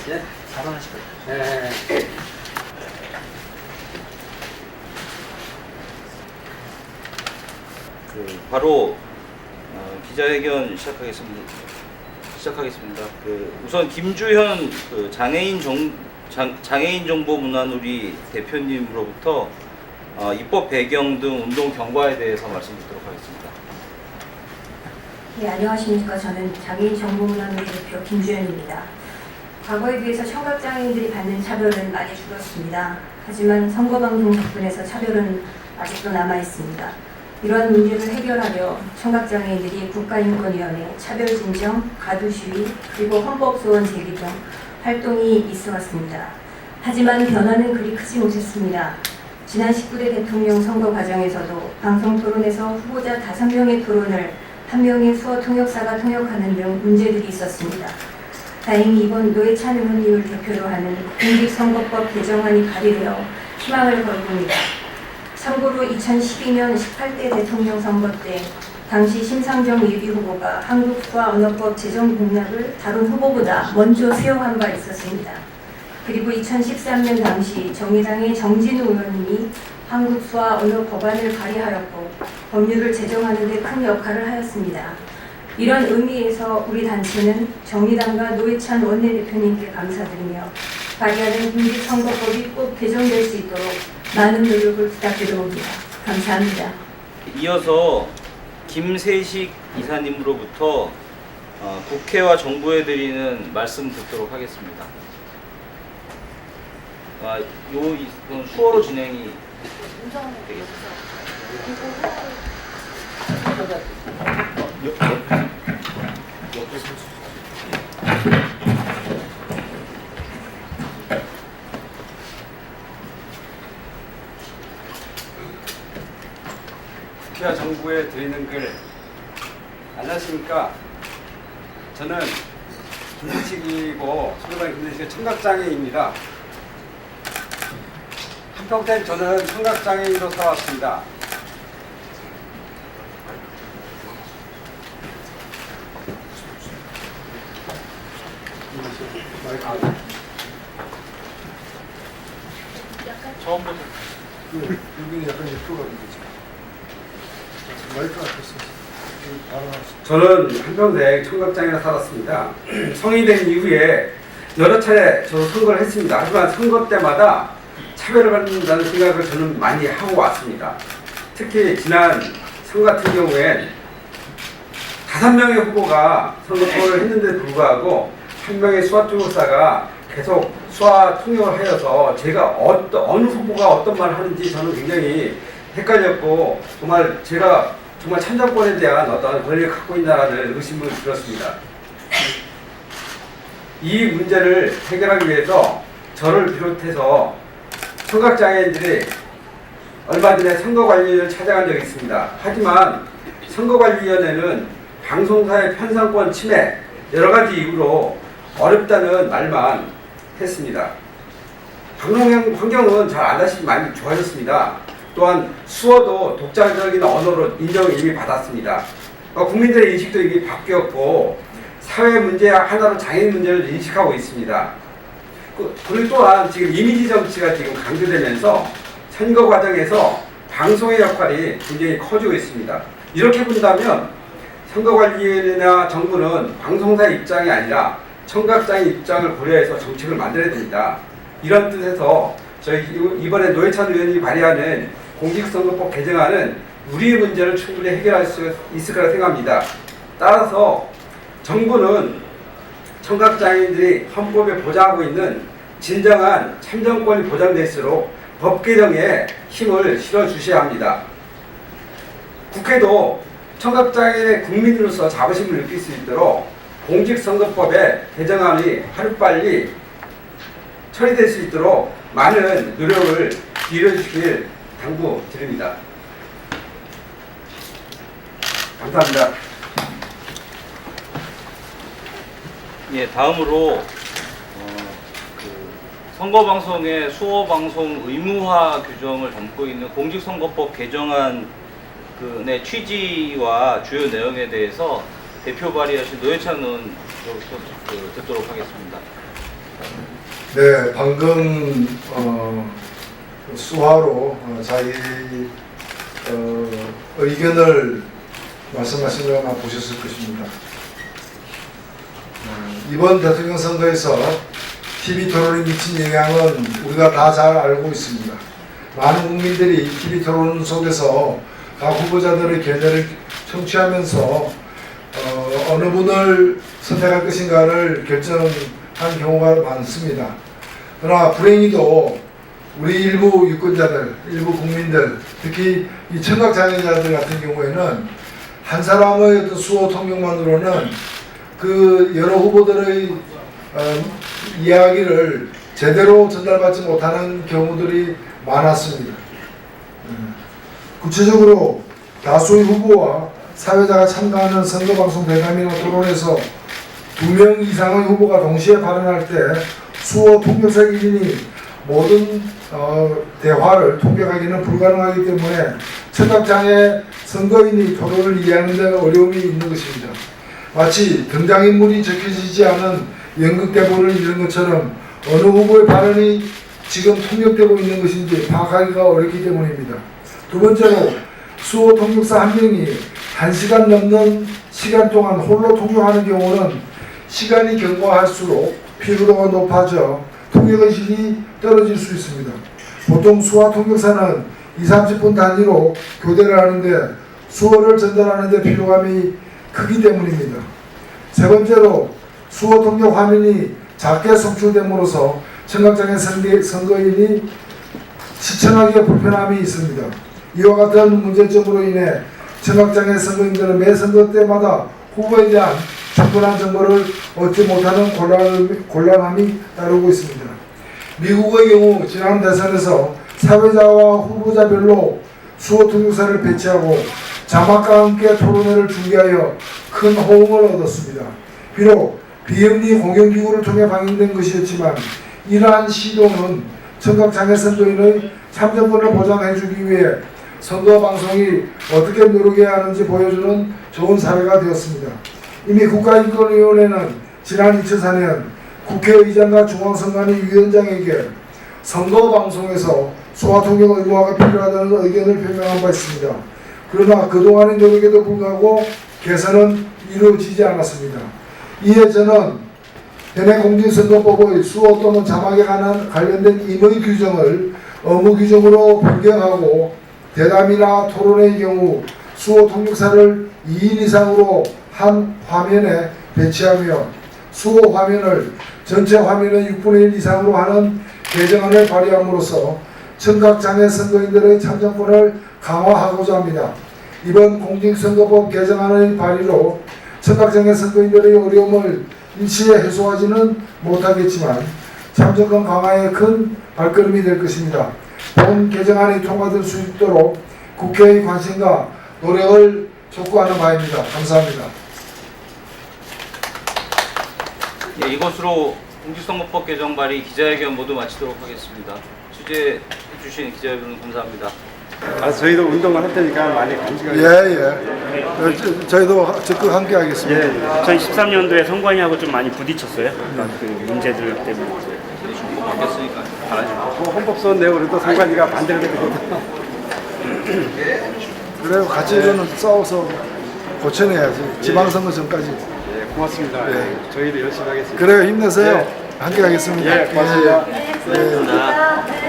네? 4번하실 거예요. 네. 바로 기자회견 시작하겠습니다. 우선 김주현 장애인 정보 문화누리 대표님으로부터 입법 배경 등 운동 경과에 대해서 말씀 듣도록 하겠습니다. 네, 안녕하십니까. 저는 장애인 정보문화누리 대표 김주현입니다. 과거에 비해서 청각장애인들이 받는 차별은 많이 줄었습니다. 하지만 선거방송 덕분에서 차별은 아직도 남아있습니다. 이러한 문제를 해결하려 청각장애인들이 국가인권위원회, 차별진정, 가두시위, 그리고 헌법소원 제기 등 활동이 있어왔습니다. 하지만 변화는 그리 크지 못했습니다. 지난 19대 대통령 선거 과정에서도 방송토론에서 후보자 5명의 토론을 1명의 수어 통역사가 통역하는 등 문제들이 있었습니다. 다행히 이번 노회찬 의원님을 대표로 하는 공직선거법 개정안이 발의되어 희망을 걸습니다. 참고로 2012년 18대 대통령 선거 때 당시 심상정 예비후보가 한국수화언어법 제정 공약을 다른 후보보다 먼저 수용한 바 있었습니다. 그리고 2013년 당시 정의당의 정진우 의원님이 한국수화언어 법안을 발의하였고 법률을 제정하는 데 큰 역할을 하였습니다. 이런 의미에서 우리 단체는 정의당과 노회찬 원내대표님께 감사드리며 발의하는 공직선거법이 꼭 개정될 수 있도록 많은 노력을 부탁드립니다. 감사합니다. 이어서 김세식 이사님으로부터 국회와 정부에 드리는 말씀 듣도록 하겠습니다. 이건 수어로 진행이 되겠습니다. 국회와 정부에 드리는 글 안녕하십니까. 저는 김대식이고 소유당 김대식의 청각장애인입니다. 한평생 저는 청각장애인으로 살아왔습니다. 처음부터 여기는 약간 옆으로 가는 거지. 마이크가 됐어. 저는 한평생 청각장애로 살았습니다. 성인이 된 이후에 여러 차례 저도 선거를 했습니다. 하지만 선거 때마다 차별을 받는다는 생각을 저는 많이 하고 왔습니다. 특히 지난 선거 같은 경우엔 5명의 후보가 선거 토론을 했는데도 불구하고 1명의 수화통역사가 계속 수화 통역을 하여서 제가 어느 후보가 어떤 말을 하는지 저는 굉장히 헷갈렸고 제가 정말 참정권에 대한 어떤 권리를 갖고 있다는 의심을 들었습니다. 이 문제를 해결하기 위해서 저를 비롯해서 청각장애인들이 얼마 전에 선거관리위원회를 찾아간 적이 있습니다. 하지만 선거관리위원회는 방송사의 편성권 침해 여러 가지 이유로 어렵다는 말만 했습니다. 방송 환경은 잘 알다시피 많이 좋아졌습니다. 또한 수어도 독자적인 언어로 인정을 이미 받았습니다. 국민들의 인식도 이미 바뀌었고 사회 문제 하나로 장애인 문제를 인식하고 있습니다. 그리고 또한 지금 이미지 정치가 지금 강조되면서 선거 과정에서 방송의 역할이 굉장히 커지고 있습니다. 이렇게 본다면 선거관리위원회나 정부는 방송사의 입장이 아니라 청각장애 입장을 고려해서 정책을 만들어야 됩니다. 이런 뜻에서 저희 이번에 노회찬 의원이 발의하는 공직선거법 개정안은 우리의 문제를 충분히 해결할 수 있을 거라 생각합니다. 따라서 정부는 청각장애인들이 헌법에 보장하고 있는 진정한 참정권이 보장될수록 법 개정에 힘을 실어주셔야 합니다. 국회도 청각장애인의 국민으로서 자부심을 느낄 수 있도록 공직선거법의 개정안이 하루빨리 처리될 수 있도록 많은 노력을 기울여주시길 당부드립니다. 감사합니다. 예, 다음으로 선거방송의 수어방송 의무화 규정을 담고 있는 공직선거법 개정안의 취지와 주요 내용에 대해서 대표 발의하신 노회찬 의원으로부터 듣도록 하겠습니다. 네, 방금 수화로 자기 의견을 말씀하신 거 아마 보셨을 것입니다. 이번 대통령 선거에서 TV 토론이 미친 영향은 우리가 다 잘 알고 있습니다. 많은 국민들이 TV 토론 속에서 각 후보자들의 견해를 청취하면서 어느 분을 선택할 것인가를 결정한 경우가 많습니다. 그러나 불행히도 우리 일부 유권자들, 일부 국민들, 특히 이 청각장애자들 같은 경우에는 한 사람의 어떤 수호 통역만으로는 그 여러 후보들의 이야기를 제대로 전달받지 못하는 경우들이 많았습니다. 구체적으로 다수의 후보와 사회자가 참가하는 선거방송 대담이나 토론에서 2명 이상의 후보가 동시에 발언할 때 수호 통역사 기준이 모든 대화를 통역하기는 불가능하기 때문에 청각장애 선거인이 토론을 이해하는 데 어려움이 있는 것입니다. 마치 등장인물이 적혀지지 않은 연극대본을 읽는 것처럼 어느 후보의 발언이 지금 통역되고 있는 것인지 파악하기가 어렵기 때문입니다. 두 번째로 수호 통역사 한 명이 1시간 넘는 시간 동안 홀로 통역하는 경우는 시간이 경과할수록 피로도가 높아져 통역의식이 떨어질 수 있습니다. 보통 수화 통역사는 20-30분 단위로 교대를 하는데 수어를 전달하는 데 피로감이 크기 때문입니다. 세 번째로 수어 통역 화면이 작게 송출됨으로써 청각장애 선거인이 시청하기에 불편함이 있습니다. 이와 같은 문제점으로 인해 청각장애 선거인들은 매 선거 때마다 후보에 대한 충분한 정보를 얻지 못하는 곤란함이 따르고 있습니다. 미국의 경우 지난 대선에서 사회자와 후보자별로 수호 통역사를 배치하고 자막과 함께 토론회를 중계하여 큰 호응을 얻었습니다. 비록 비영리 공영기구를 통해 방영된 것이었지만 이러한 시도는 청각장애 선거인의 참정권을 보장해주기 위해 선거방송이 어떻게 노력해야 하는지 보여주는 좋은 사례가 되었습니다. 이미 국가인권위원회는 지난 2004년 국회의장과 중앙선관위 위원장에게 선거방송에서 수화통역 의무화가 필요하다는 의견을 표명한 바 있습니다. 그러나 그동안의 노력에도 불구하고 개선은 이루어지지 않았습니다. 이에 저는 현행 공직선거법의 수어 또는 자막에 관련된 임의 규정을 의무 규정으로 변경하고 대담이나 토론의 경우 수어 통역사를 2인 이상으로 한 화면에 배치하며 수어 화면을 전체 화면의 6분의 1 이상으로 하는 개정안을 발의함으로써 청각장애 선거인들의 참정권을 강화하고자 합니다. 이번 공직선거법 개정안의 발의로 청각장애 선거인들의 어려움을 일시에 해소하지는 못하겠지만 참정권 강화에 큰 발걸음이 될 것입니다. 본 개정안이 통과될 수 있도록 국회의 관심과 노력을 촉구하는 바입니다. 감사합니다. 예, 이것으로 공직선거법 개정 발의 기자회견 모두 마치도록 하겠습니다. 취재해 주신 기자여러분 감사합니다. 저희도 운동을 할 테니까 많이 관심을 저희도 적극 함께 하겠습니다. 2013년도에 선관위하고 좀 많이 부딪혔어요. 그 문제들 때문에. 바뀌었으니까 잘하시고. 헌법소원 내용으로 또 상관위가 반대를 했거든요. 그래요. 같이 이거는 싸워서 고쳐내야지. 지방선거 전까지. 예, 고맙습니다. 예. 저희도 열심히 하겠습니다. 그래요. 힘내세요. 예. 함께 하겠습니다. 예, 고맙습니다. 네, 고맙습니다.